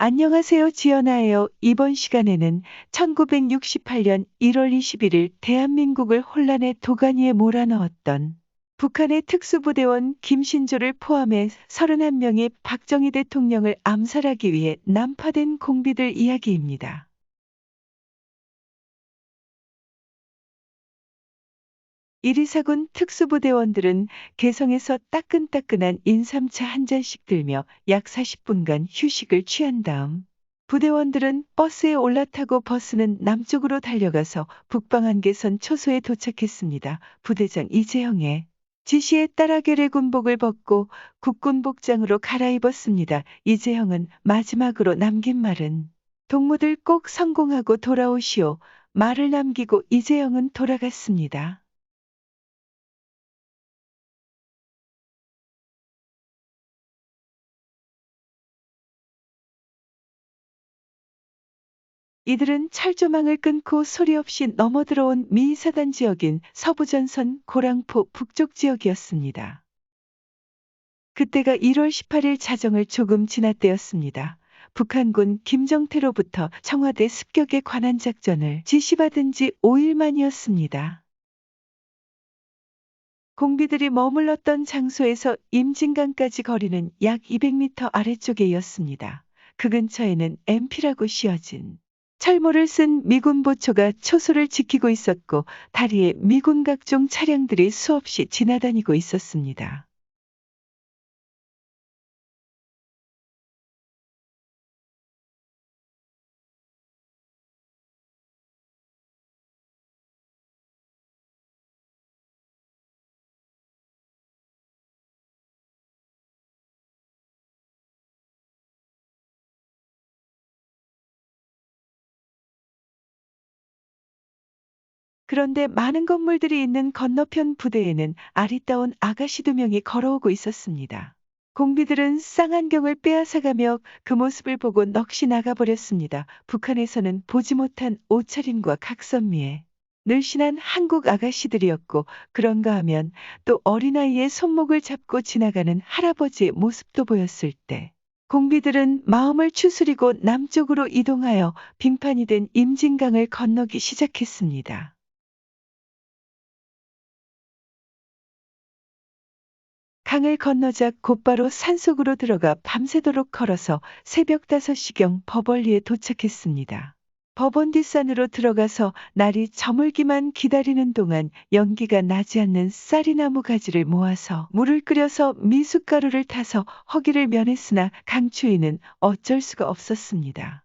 안녕하세요, 지연아예요. 이번 시간에는 1968년 1월 21일 대한민국을 혼란의 도가니에 몰아넣었던 북한의 특수부대원 김신조를 포함해 31명이 박정희 대통령을 암살하기 위해 난파된 공비들 이야기입니다. 이리사군 특수부대원들은 개성에서 따끈따끈한 인삼차 한 잔씩 들며 약 40분간 휴식을 취한 다음 부대원들은 버스에 올라타고 버스는 남쪽으로 달려가서 북방한계선 초소에 도착했습니다. 부대장 이재형의 지시에 따라 괴뢰군복을 벗고 국군복장으로 갈아입었습니다. 이재형은 마지막으로 남긴 말은 동무들 꼭 성공하고 돌아오시오. 말을 남기고 이재형은 돌아갔습니다. 이들은 철조망을 끊고 소리 없이 넘어들어온 미사단 지역인 서부전선 고랑포 북쪽 지역이었습니다. 그때가 1월 18일 자정을 조금 지날 때였습니다. 북한군 김정태로부터 청와대 습격에 관한 작전을 지시받은 지 5일 만이었습니다. 공비들이 머물렀던 장소에서 임진강까지 거리는 약 200m 아래쪽에였습니다. 그 근처에는 MP라고 씌어진 철모를 쓴 미군 보초가 초소를 지키고 있었고 다리에 미군 각종 차량들이 수없이 지나다니고 있었습니다. 그런데 많은 건물들이 있는 건너편 부대에는 아리따운 아가씨 2명이 걸어오고 있었습니다. 공비들은 쌍안경을 빼앗아가며 그 모습을 보고 넋이 나가버렸습니다. 북한에서는 보지 못한 옷차림과 각선미에 늘씬한 한국 아가씨들이었고 그런가 하면 또 어린아이의 손목을 잡고 지나가는 할아버지의 모습도 보였을 때 공비들은 마음을 추스리고 남쪽으로 이동하여 빙판이 된 임진강을 건너기 시작했습니다. 강을 건너자 곧바로 산속으로 들어가 밤새도록 걸어서 새벽 5시경 버벌리에 도착했습니다. 법원 뒷산으로 들어가서 날이 저물기만 기다리는 동안 연기가 나지 않는 쌀이나무 가지를 모아서 물을 끓여서 미숫가루를 타서 허기를 면했으나 강추위는 어쩔 수가 없었습니다.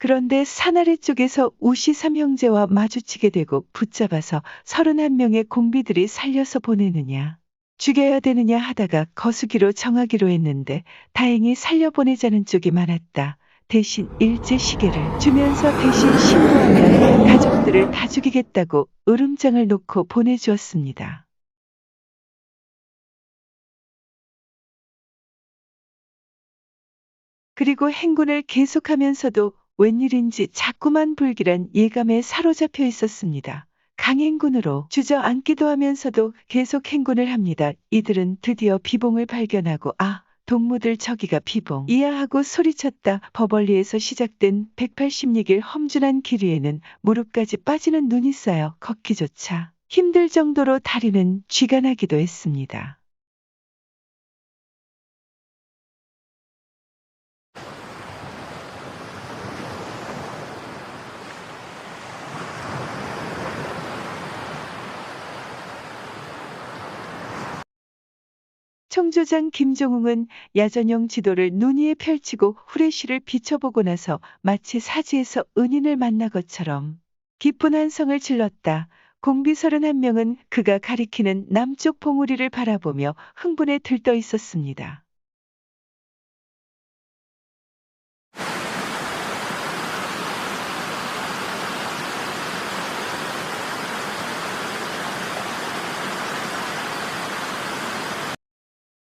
그런데 산 아래쪽에서 우시 삼형제와 마주치게 되고 붙잡아서 31명의 공비들이 살려서 보내느냐, 죽여야 되느냐 하다가 거수기로 정하기로 했는데 다행히 살려보내자는 쪽이 많았다. 대신 일제 시계를 주면서 대신 신고하면 가족들을 다 죽이겠다고 으름장을 놓고 보내주었습니다. 그리고 행군을 계속하면서도 웬일인지 자꾸만 불길한 예감에 사로잡혀 있었습니다. 강행군으로 주저앉기도 하면서도 계속 행군을 합니다. 이들은 드디어 비봉을 발견하고 동무들 저기가 비봉 이야 하고 소리쳤다. 버벌리에서 시작된 180리길 험준한 길 위에는 무릎까지 빠지는 눈이 쌓여 걷기조차 힘들 정도로 다리는 쥐가 나기도 했습니다. 총조장 김종웅은 야전용 지도를 눈 위에 펼치고 후레쉬를 비춰보고 나서 마치 사지에서 은인을 만나 것처럼 기쁜 한성을 질렀다. 공비 31명은 그가 가리키는 남쪽 봉우리를 바라보며 흥분에 들떠 있었습니다.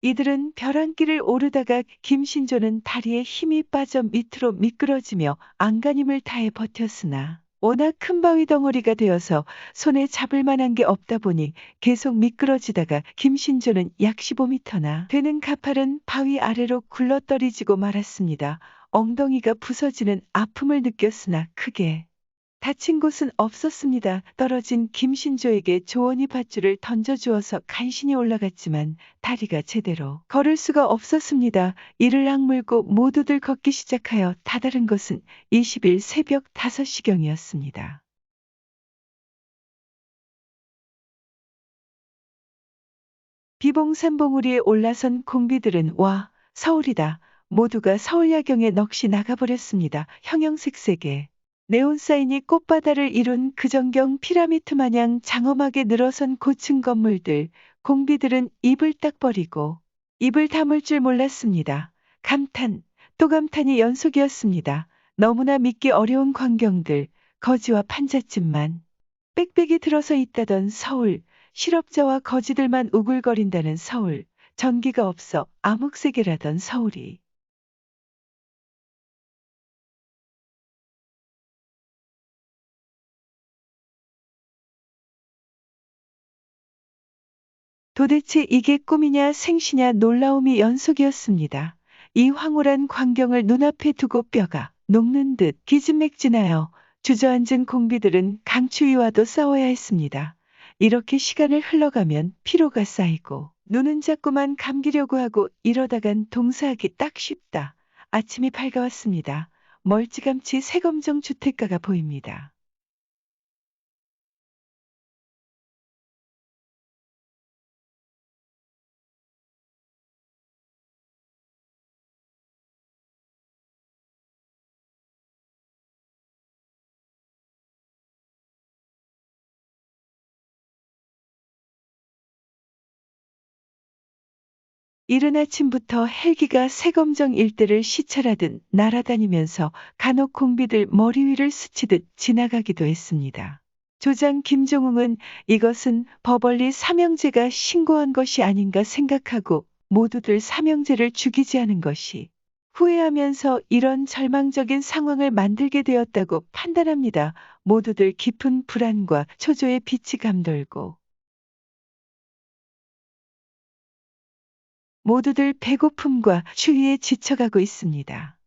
이들은 벼랑길을 오르다가 김신조는 다리에 힘이 빠져 밑으로 미끄러지며 안간힘을 다해 버텼으나 워낙 큰 바위 덩어리가 되어서 손에 잡을 만한 게 없다 보니 계속 미끄러지다가 김신조는 약 15m나 되는 가파른 바위 아래로 굴러떨어지고 말았습니다. 엉덩이가 부서지는 아픔을 느꼈으나 크게 다친 곳은 없었습니다. 떨어진 김신조에게 조원이 밧줄을 던져주어서 간신히 올라갔지만 다리가 제대로 걸을 수가 없었습니다. 이를 악물고 모두들 걷기 시작하여 다다른 것은 20일 새벽 5시경이었습니다. 비봉산봉우리에 올라선 공비들은 와, 서울이다. 모두가 서울야경에 넋이 나가버렸습니다. 형형색색의 네온사인이 꽃바다를 이룬 그 전경 피라미드 마냥 장엄하게 늘어선 고층 건물들, 공비들은 입을 딱 버리고 입을 다물 줄 몰랐습니다. 감탄, 또 감탄이 연속이었습니다. 너무나 믿기 어려운 광경들, 거지와 판잣집만 빽빽이 들어서 있다던 서울, 실업자와 거지들만 우글거린다는 서울, 전기가 없어 암흑세계라던 서울이 도대체 이게 꿈이냐 생시냐 놀라움이 연속이었습니다. 이 황홀한 광경을 눈앞에 두고 뼈가 녹는 듯 기진맥진하여 주저앉은 공비들은 강추위와도 싸워야 했습니다. 이렇게 시간을 흘러가면 피로가 쌓이고 눈은 자꾸만 감기려고 하고 이러다간 동사하기 딱 쉽다. 아침이 밝아왔습니다. 멀찌감치 새검정 주택가가 보입니다. 이른 아침부터 헬기가 새검정 일대를 시찰하듯 날아다니면서 간혹 공비들 머리 위를 스치듯 지나가기도 했습니다. 조장 김종웅은 이것은 버벌리 삼형제가 신고한 것이 아닌가 생각하고 모두들 삼형제를 죽이지 않은 것이 후회하면서 이런 절망적인 상황을 만들게 되었다고 판단합니다. 모두들 깊은 불안과 초조의 빛이 감돌고 모두들 배고픔과 추위에 지쳐가고 있습니다.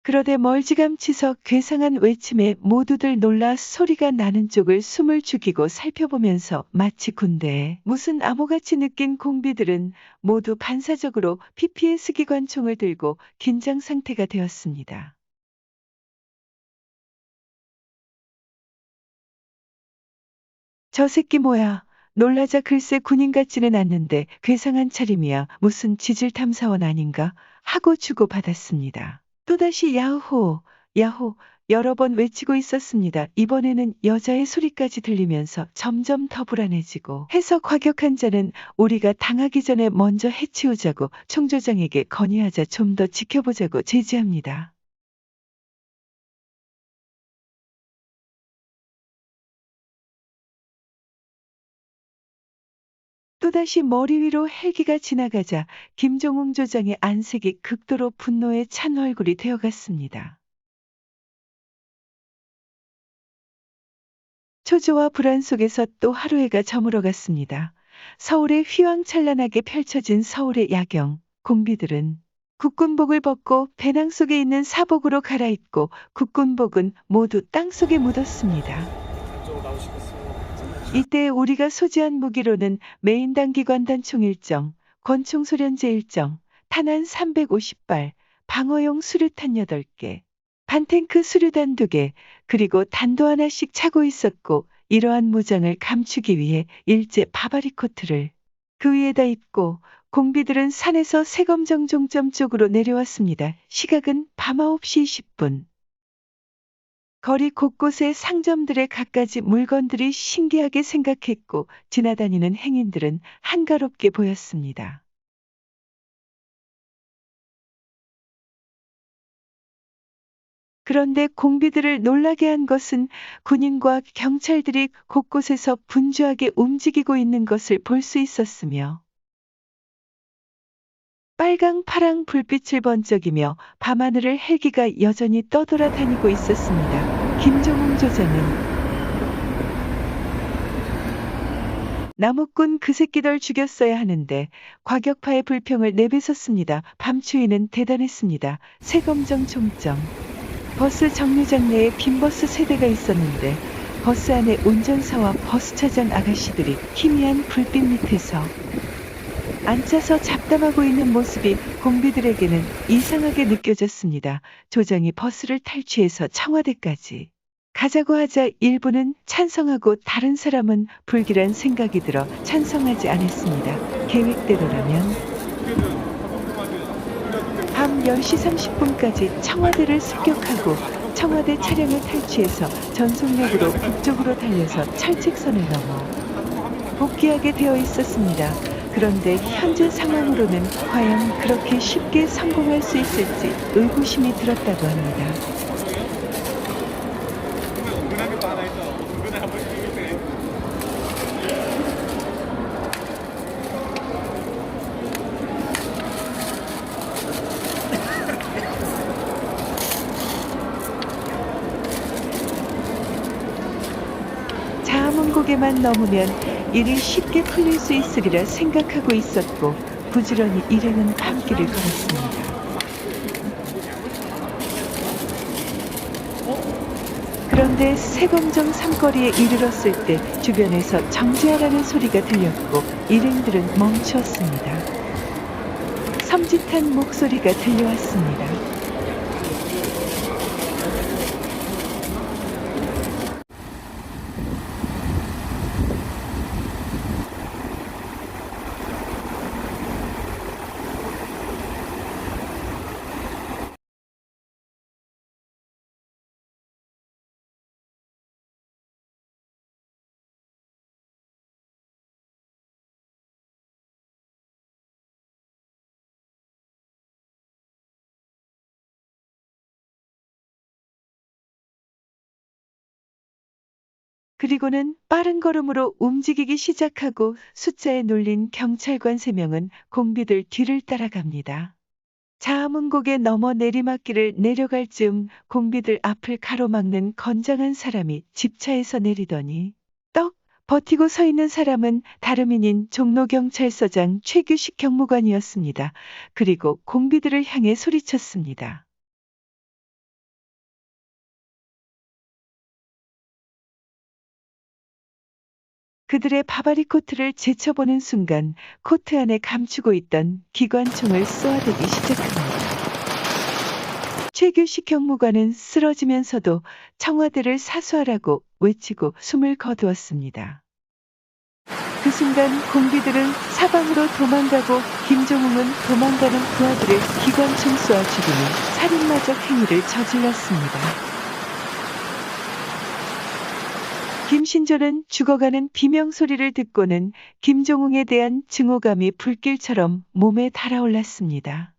그러되 멀찌감치서 괴상한 외침에 모두들 놀라 소리가 나는 쪽을 숨을 죽이고 살펴보면서 마치 군대에 무슨 암호같이 느낀 공비들은 모두 반사적으로 PPS 기관총을 들고 긴장 상태가 되었습니다. 저 새끼 뭐야? 놀라자 글쎄 군인 같지는 않는데 괴상한 차림이야. 무슨 지질탐사원 아닌가? 하고 주고받았습니다. 또다시 야호, 야호 여러 번 외치고 있었습니다. 이번에는 여자의 소리까지 들리면서 점점 더 불안해지고 해서 과격한 자는 우리가 당하기 전에 먼저 해치우자고 총조장에게 건의하자 좀 더 지켜보자고 제지합니다. 또다시 머리 위로 헬기가 지나가자 김종웅 조장의 안색이 극도로 분노에 찬 얼굴이 되어갔습니다. 초조와 불안 속에서 또 하루해가 저물어갔습니다. 서울에 휘황찬란하게 펼쳐진 서울의 야경, 공비들은 국군복을 벗고 배낭 속에 있는 사복으로 갈아입고 국군복은 모두 땅속에 묻었습니다. 이때 우리가 소지한 무기로는 메인단 기관단 총 1정, 권총 소련제 1정, 탄환 350발, 방어용 수류탄 8개, 반탱크 수류단 2개, 그리고 단도 하나씩 차고 있었고 이러한 무장을 감추기 위해 일제 바바리 코트를 그 위에다 입고 공비들은 산에서 세검정 종점 쪽으로 내려왔습니다. 시각은 밤 9시 20분. 거리 곳곳의 상점들에 갖가지 물건들이 신기하게 생각했고 지나다니는 행인들은 한가롭게 보였습니다. 그런데 공비들을 놀라게 한 것은 군인과 경찰들이 곳곳에서 분주하게 움직이고 있는 것을 볼 수 있었으며 빨강 파랑 불빛을 번쩍이며 밤하늘을 헬기가 여전히 떠돌아다니고 있었습니다. 김종웅 조장은 나무꾼 그 새끼들 죽였어야 하는데 과격파의 불평을 내뱉었습니다. 밤추위는 대단했습니다. 새검정 총점. 버스 정류장 내에 빈 버스 세대가 있었는데 버스 안에 운전사와 버스 차장 아가씨들이 희미한 불빛 밑에서 앉아서 잡담하고 있는 모습이 공비들에게는 이상하게 느껴졌습니다. 조장이 버스를 탈취해서 청와대까지 가자고 하자 일부는 찬성하고 다른 사람은 불길한 생각이 들어 찬성하지 않았습니다. 계획대로라면 밤 10시 30분까지 청와대를 습격하고 청와대 차량을 탈취해서 전속력으로 북쪽으로 달려서 철책선을 넘어 복귀하게 되어 있었습니다. 그런데 현재 상황으로는 과연 그렇게 쉽게 성공할 수 있을지 의구심이 들었다고 합니다. 자아문고개만 넘으면 일이 쉽게 풀릴 수 있으리라 생각하고 있었고 부지런히 일행은 밤길을 걸었습니다. 그런데 세검정 삼거리에 이르렀을 때 주변에서 정지하라는 소리가 들렸고 일행들은 멈추었습니다. 섬찟한 목소리가 들려왔습니다. 그리고는 빠른 걸음으로 움직이기 시작하고 숫자에 눌린 경찰관 3명은 공비들 뒤를 따라갑니다. 자아문곡에 넘어 내리막길을 내려갈 즈음 공비들 앞을 가로막는 건장한 사람이 집차에서 내리더니 떡 버티고 서 있는 사람은 다름이닌 종로경찰서장 최규식 경무관이었습니다. 그리고 공비들을 향해 소리쳤습니다. 그들의 바바리 코트를 제쳐보는 순간 코트 안에 감추고 있던 기관총을 쏘아대기 시작합니다. 최규식 경무관은 쓰러지면서도 청와대를 사수하라고 외치고 숨을 거두었습니다. 그 순간 공비들은 사방으로 도망가고 김종웅은 도망가는 부하들을 기관총 쏘아 죽이는 살인마적 행위를 저질렀습니다. 김신조는 죽어가는 비명소리를 듣고는 김종웅에 대한 증오감이 불길처럼 몸에 달아올랐습니다.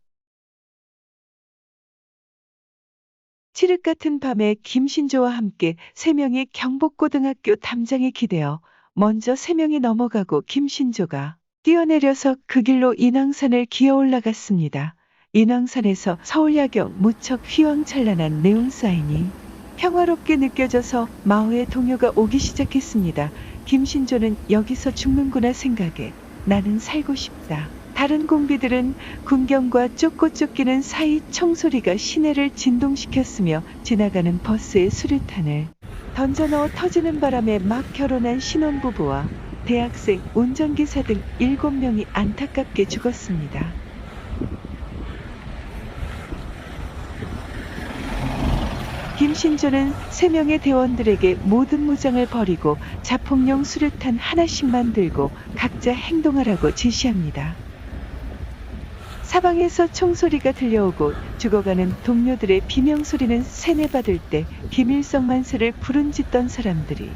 칠흑 같은 밤에 김신조와 함께 3명이 경복고등학교 담장에 기대어 먼저 3명이 넘어가고 김신조가 뛰어내려서 그 길로 인왕산을 기어 올라갔습니다. 인왕산에서 서울야경 무척 휘황찬란한 네온사인이 평화롭게 느껴져서 마음의 동요가 오기 시작했습니다. 김신조는 여기서 죽는구나 생각에 나는 살고 싶다. 다른 공비들은 군경과 쫓고 쫓기는 사이 총소리가 시내를 진동시켰으며 지나가는 버스의 수류탄을 던져넣어 터지는 바람에 막 결혼한 신혼부부와 대학생, 운전기사 등 7명이 안타깝게 죽었습니다. 김신조는 3명의 대원들에게 모든 무장을 버리고 자폭용 수류탄 하나씩만 들고 각자 행동하라고 지시합니다. 사방에서 총소리가 들려오고 죽어가는 동료들의 비명소리는 세뇌받을 때 김일성 만세를 부른짓던 사람들이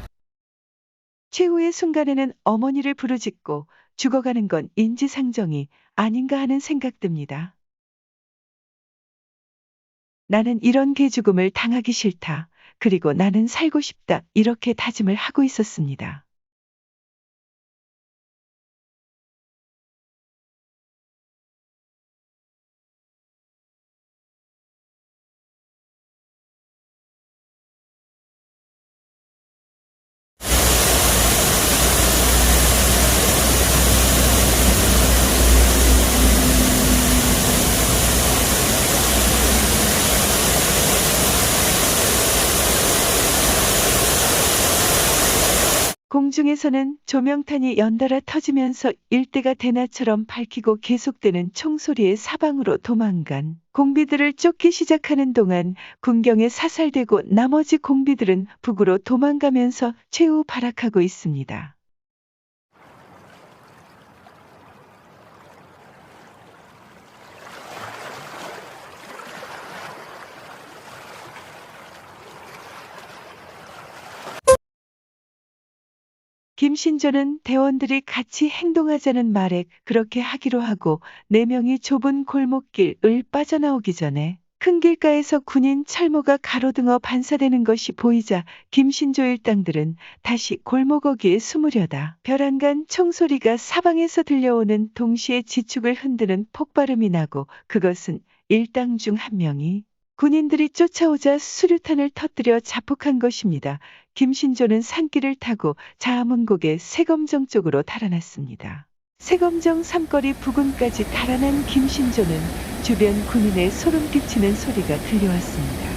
최후의 순간에는 어머니를 부르짖고 죽어가는 건 인지상정이 아닌가 하는 생각 듭니다. 나는 이런 개죽음을 당하기 싫다. 그리고 나는 살고 싶다. 이렇게 다짐을 하고 있었습니다. 공중에서는 조명탄이 연달아 터지면서 일대가 대낮처럼 밝히고 계속되는 총소리의 사방으로 도망간 공비들을 쫓기 시작하는 동안 군경에 사살되고 나머지 공비들은 북으로 도망가면서 최후 발악하고 있습니다. 김신조는 대원들이 같이 행동하자는 말에 그렇게 하기로 하고 4명이 좁은 골목길을 빠져나오기 전에 큰 길가에서 군인 철모가 가로등어 반사되는 것이 보이자 김신조 일당들은 다시 골목어귀에 숨으려다 벼랑간 총소리가 사방에서 들려오는 동시에 지축을 흔드는 폭발음이 나고 그것은 일당 중 한 명이 군인들이 쫓아오자 수류탄을 터뜨려 자폭한 것입니다. 김신조는 산길을 타고 자문곡의 세검정 쪽으로 달아났습니다. 세검정 삼거리 부근까지 달아난 김신조는 주변 군인의 소름 끼치는 소리가 들려왔습니다.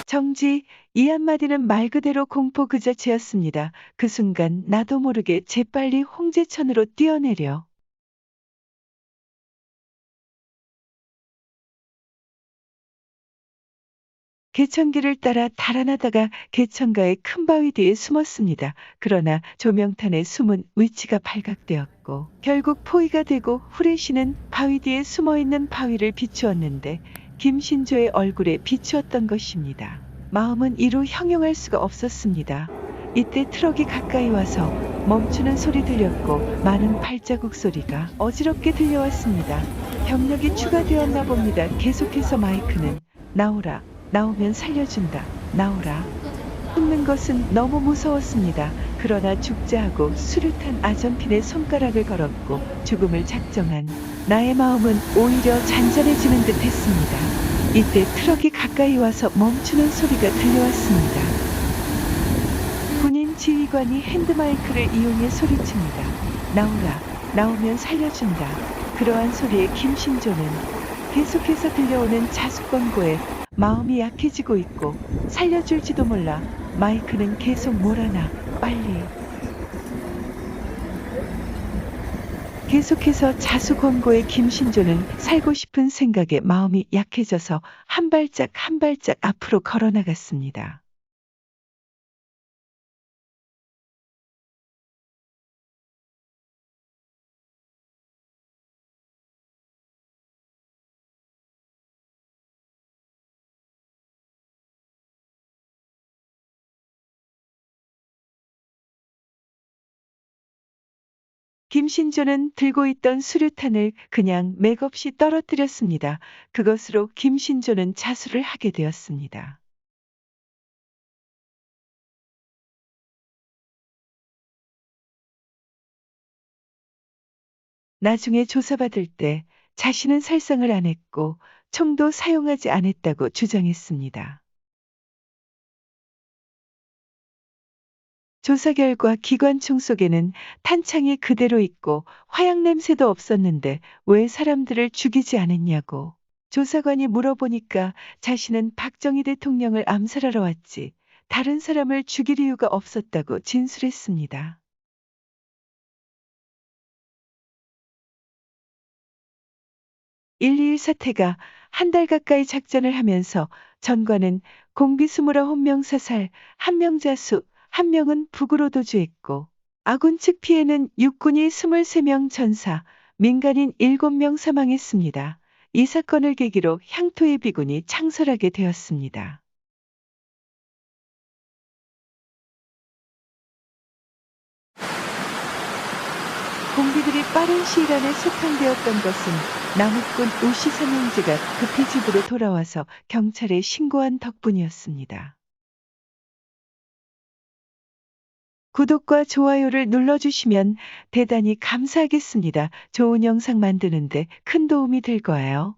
정지, 이 한마디는 말 그대로 공포 그 자체였습니다. 그 순간 나도 모르게 재빨리 홍제천으로 뛰어내려 개천길을 따라 달아나다가 개천가의 큰 바위 뒤에 숨었습니다. 그러나 조명탄의 숨은 위치가 발각되었고 결국 포위가 되고 후레쉬는 바위 뒤에 숨어있는 바위를 비추었는데 김신조의 얼굴에 비추었던 것입니다. 마음은 이루 형용할 수가 없었습니다. 이때 트럭이 가까이 와서 멈추는 소리 들렸고 많은 발자국 소리가 어지럽게 들려왔습니다. 병력이 추가되었나 봅니다. 계속해서 마이크는 나오라. 나오면 살려준다. 나오라. 죽는 것은 너무 무서웠습니다. 그러나 죽자 하고 수류탄 아전핀에 손가락을 걸었고 죽음을 작정한 나의 마음은 오히려 잔잔해지는 듯 했습니다. 이때 트럭이 가까이 와서 멈추는 소리가 들려왔습니다. 군인 지휘관이 핸드마이크를 이용해 소리칩니다. 나오라. 나오면 살려준다. 그러한 소리에 김신조는 계속해서 들려오는 자숙권고에 마음이 약해지고 있고 살려줄지도 몰라. 마이크는 계속 몰아나. 빨리. 계속해서 자수권고의 김신조는 살고 싶은 생각에 마음이 약해져서 한 발짝 한 발짝 앞으로 걸어나갔습니다. 김신조는 들고 있던 수류탄을 그냥 맥없이 떨어뜨렸습니다. 그것으로 김신조는 자수를 하게 되었습니다. 나중에 조사받을 때 자신은 살상을 안 했고 총도 사용하지 않았다고 주장했습니다. 조사 결과 기관총 속에는 탄창이 그대로 있고 화약 냄새도 없었는데 왜 사람들을 죽이지 않았냐고 조사관이 물어보니까 자신은 박정희 대통령을 암살하러 왔지 다른 사람을 죽일 이유가 없었다고 진술했습니다. 1.21 사태가 한 달 가까이 작전을 하면서 전과는 공비 29명 사살, 1명 자수, 1명은 북으로 도주했고 아군 측 피해는 육군이 23명 전사, 민간인 7명 사망했습니다. 이 사건을 계기로 향토의 비군이 창설하게 되었습니다. 공비들이 빠른 시일 안에 소탕되었던 것은 남욱군 우시선 형제가 급히 집으로 돌아와서 경찰에 신고한 덕분이었습니다. 구독과 좋아요를 눌러주시면 대단히 감사하겠습니다. 좋은 영상 만드는데 큰 도움이 될 거예요.